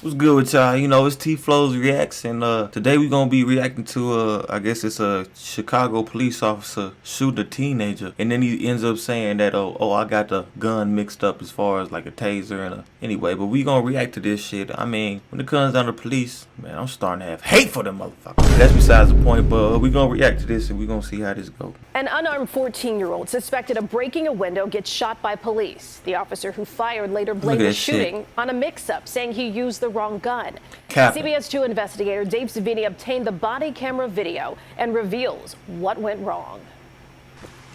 What's good with y'all? You know, it's T-Flows Reacts, and today we're gonna be reacting to I guess it's a Chicago police officer shoot a teenager, and then he ends up saying that I got the gun mixed up as far as like a taser and anyway. But we gonna react to this shit. I mean, when it comes down to police, man, I'm starting to have hate for them motherfuckers. That's besides the point. But we gonna react to this, and we gonna see how this goes. An unarmed 14-year-old suspected of breaking a window gets shot by police. The officer who fired later blamed the shooting on a mix-up, saying he used the wrong gun. CBS 2 investigator Dave Savini obtained the body camera video and reveals what went wrong.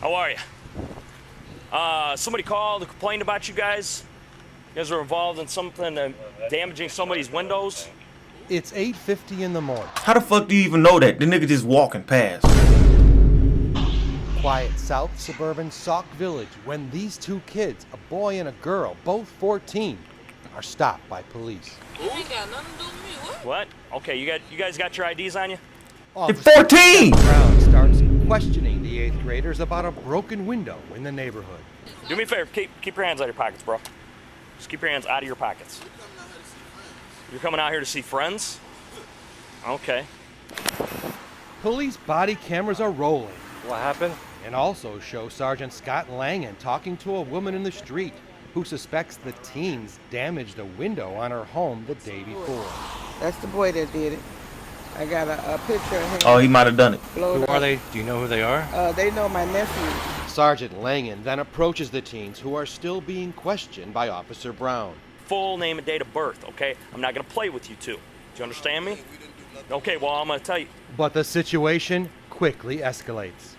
How are you? Somebody called and complained about you guys. You guys were involved in something damaging somebody's windows. It's 8:50 in the morning. How the fuck do you even know that? The nigga just walking past. Quiet South suburban Sauk Village when these two kids, a boy and a girl, both 14, are stopped by police. Ain't got nothing to do with me. What? Okay, you guys got your IDs on you? You're 14! Brown starts questioning the 8th graders about a broken window in the neighborhood. Do me a favor, keep your hands out of your pockets, bro. Just keep your hands out of your pockets. You're coming out here to see friends? Okay. Police body cameras are rolling. What happened? And also show Sergeant Scott Langan talking to a woman in the street who suspects the teens damaged a window on her home the day before. That's the boy that did it. I got a picture of him. Oh, he might have done it. Who are they? Do you know who they are? They know my nephew. Sergeant Langan then approaches the teens who are still being questioned by Officer Brown. Full name and date of birth, okay? I'm not gonna play with you two. Do you understand me? Okay, well, I'm gonna tell you. But the situation quickly escalates.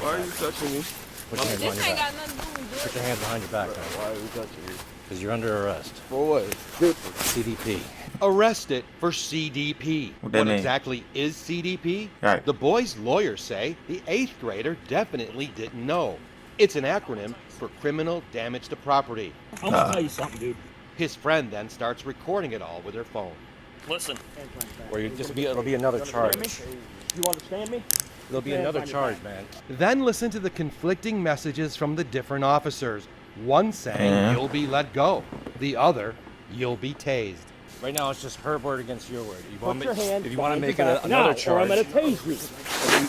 Why are you touching me? Put your hands on This your ain't back. got nothing to do with Put your hands behind your back, man. Why are you touching me? Because you're under arrest. For what? CDP. Arrested for CDP. What that mean? Exactly is CDP? Right. The boys' lawyers say the 8th grader definitely didn't know. It's an acronym for criminal damage to property. I'm gonna tell you something, dude. His friend then starts recording it all with her phone. Listen. Or it'll be another charge. You understand me? There'll be another charge, man. Then listen to the conflicting messages from the different officers. One saying you'll be let go. The other, you'll be tased. Right now, it's just her word against your word. If you want to make it another charge, I'm gonna tase you.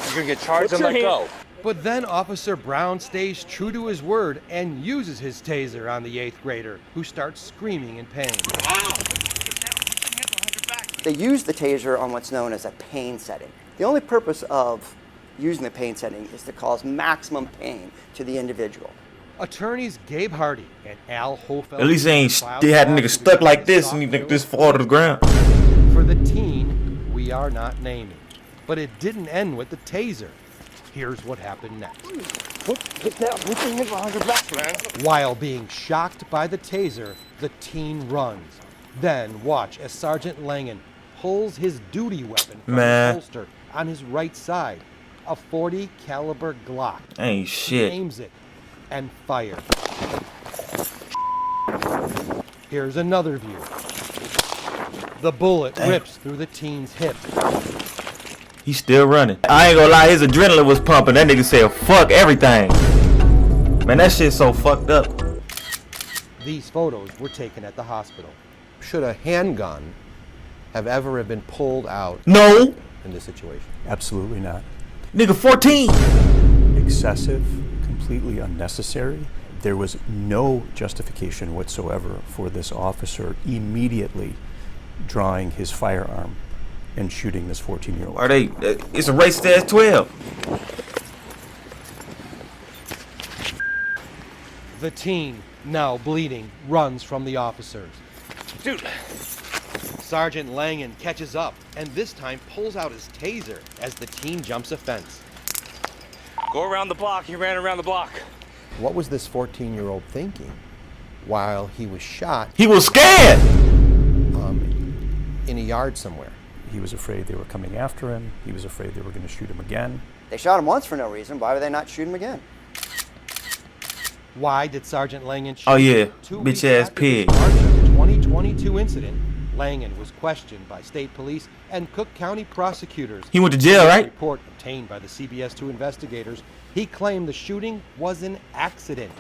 you're going to get charged and let go. But then Officer Brown stays true to his word and uses his taser on the 8th grader, who starts screaming in pain. They use the taser on what's known as a pain setting. The only purpose of using the pain setting is to cause maximum pain to the individual. Attorneys Gabe Hardy and Al Hofeld. At least they had a nigga stuck like this and he think this fall to the ground. For the teen, we are not naming. But it didn't end with the taser. Here's what happened next. While being shocked by the taser, the teen runs. Then watch as Sergeant Langan pulls his duty weapon from his holster on his right side, a .40 caliber Glock. Ain't shit. He aims it and fires. Here's another view. The bullet rips through the teen's hip. He's still running. I ain't gonna lie, his adrenaline was pumping. That nigga said, fuck everything. Man, that shit's so fucked up. These photos were taken at the hospital. Should a handgun have ever been pulled out No. in this situation? Absolutely not. Nigga 14. Excessive, completely unnecessary. There was no justification whatsoever for this officer immediately drawing his firearm and shooting this 14-year-old. Are they? It's a racist ass 12. The teen, now bleeding, runs from the officers. Dude. Sergeant Langan catches up and this time pulls out his taser as the teen jumps a fence. Go around the block. He ran around the block. What was this 14-year-old thinking while he was shot He was scared. in a yard somewhere? He was afraid they were coming after him. He was afraid they were going to shoot him again. They shot him once for no reason. Why would they not shoot him again? Why did Sergeant Langan shoot? Oh yeah, 2 bitch weeks ass after the pig. March of 2022 incident, Langan was questioned by state police and Cook County prosecutors. He went to jail, right? In a report obtained by the CBS 2 investigators, he claimed the shooting was an accident.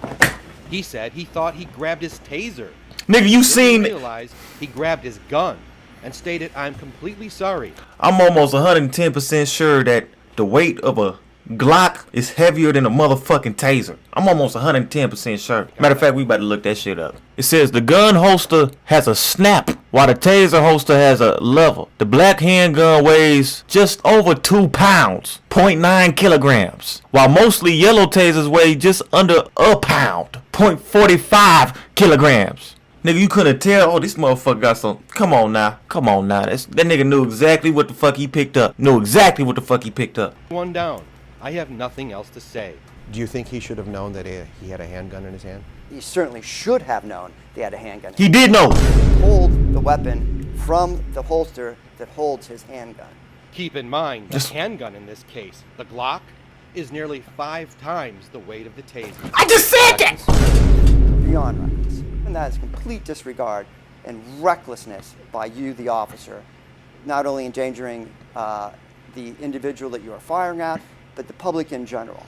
He said he thought he grabbed his taser. Nigga, you seen... realized he grabbed his gun and stated, "I'm completely sorry." I'm almost 110% sure that the weight of a Glock is heavier than a motherfucking taser. I'm almost 110% sure. Matter of fact, we about to look that shit up. It says the gun holster has a snap, while the taser holster has a level. The black handgun weighs just over 2 pounds, 0.9 kilograms, while mostly yellow tasers weigh just under a pound, 0.45 kilograms. Nigga, you couldn't tell? Oh, this motherfucker got some... Come on now. Come on now. That nigga knew exactly what the fuck he picked up. Knew exactly what the fuck he picked up. One down. I have nothing else to say. Do you think he should have known that he had a handgun in his hand? He certainly should have known he had a handgun. He did know. He pulled the weapon from the holster that holds his handgun. Keep in mind, the handgun in this case, the Glock, is nearly 5 times the weight of the taser. I just said that! Beyond reckless. And that is complete disregard and recklessness by you, the officer, not only endangering the individual that you are firing at, but the public in general.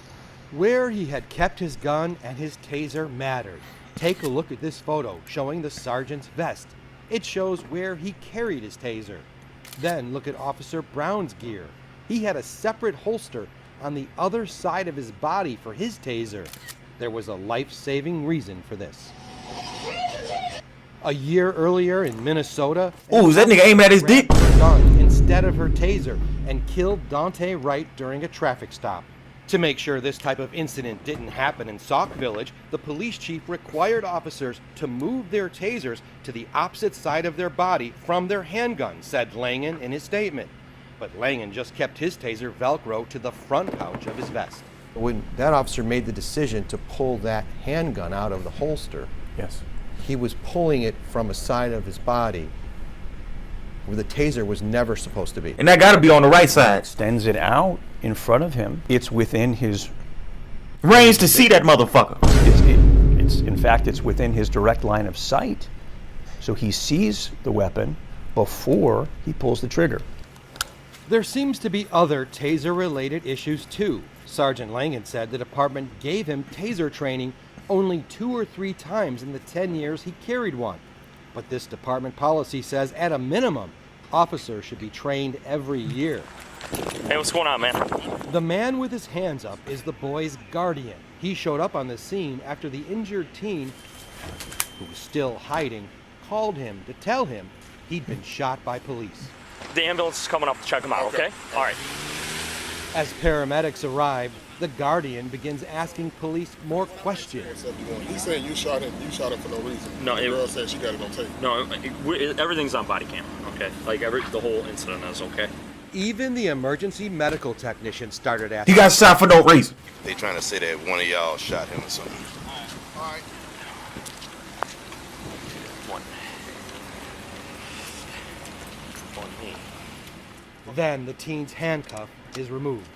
Where he had kept his gun and his taser mattered. Take a look at this photo showing the sergeant's vest. It shows where he carried his taser. Then look at Officer Brown's gear. He had a separate holster on the other side of his body for his taser. There was a life-saving reason for this. A year earlier in Minnesota, ooh, is that nigga aiming at his dick? Her gun instead of her taser and killed Dante Wright during a traffic stop. To make sure this type of incident didn't happen in Sauk Village, the police chief required officers to move their tasers to the opposite side of their body from their handgun, said Langan in his statement. But Langan just kept his taser Velcro to the front pouch of his vest. When that officer made the decision to pull that handgun out of the holster, Yes. he was pulling it from a side of his body where the taser was never supposed to be. And that gotta be on the right side. Extends it out in front of him. It's within his range to see that motherfucker. In fact, it's within his direct line of sight. So he sees the weapon before he pulls the trigger. There seems to be other taser-related issues too. Sergeant Langan said the department gave him taser training only 2 or 3 times in the 10 years he carried one. But this department policy says at a minimum, officers should be trained every year. Hey, what's going on, man? The man with his hands up is the boy's guardian. He showed up on the scene after the injured teen, who was still hiding, called him to tell him he'd been shot by police. The ambulance is coming up to check him out, okay? All right. As paramedics arrived, the guardian begins asking police more questions. He's saying you shot him for no reason. No, the girl said she got it on tape. No, everything's on body cam, okay? Like the whole incident is, okay? Even the emergency medical technician started asking. He got shot for no reason. They trying to say that one of y'all shot him or something. All right. One me. Then the teen's handcuff is removed.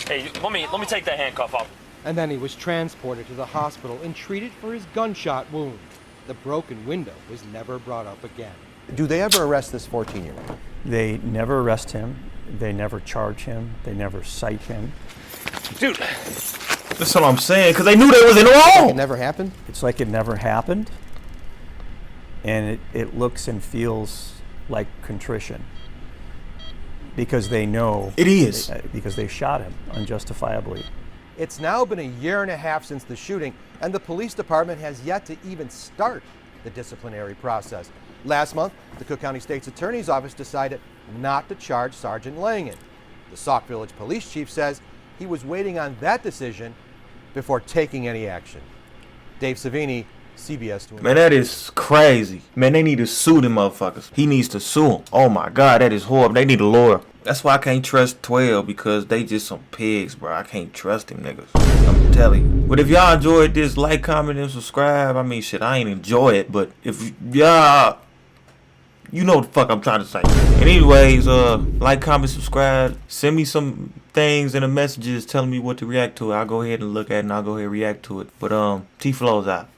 Hey, let me take that handcuff off. And then he was transported to the hospital and treated for his gunshot wound. The broken window was never brought up again. Do they ever arrest this 14-year-old? They never arrest him. They never charge him. They never cite him. Dude. That's what I'm saying, because they knew they was in the wrong. It never happened? It's like it never happened. And it looks and feels like contrition. Because they know. It is. Because they shot him unjustifiably. It's now been a year and a half since the shooting, and the police department has yet to even start the disciplinary process. Last month, the Cook County State's Attorney's Office decided not to charge Sergeant Langan. The Sauk Village Police Chief says he was waiting on that decision before taking any action. Dave Savini, CBS 2. Man, that is crazy. Man, they need to sue them motherfuckers. He needs to sue them. Oh my God, that is horrible. They need a lawyer. That's why I can't trust 12, because they just some pigs, bro. I can't trust them niggas. I'm telling you. But if y'all enjoyed this, like, comment, and subscribe. I mean, shit, I ain't enjoy it, but if y'all, you know what the fuck I'm trying to say. And anyways, like, comment, subscribe. Send me some things in the messages telling me what to react to. I'll go ahead and look at it, and I'll go ahead and react to it. But, T-Flows out.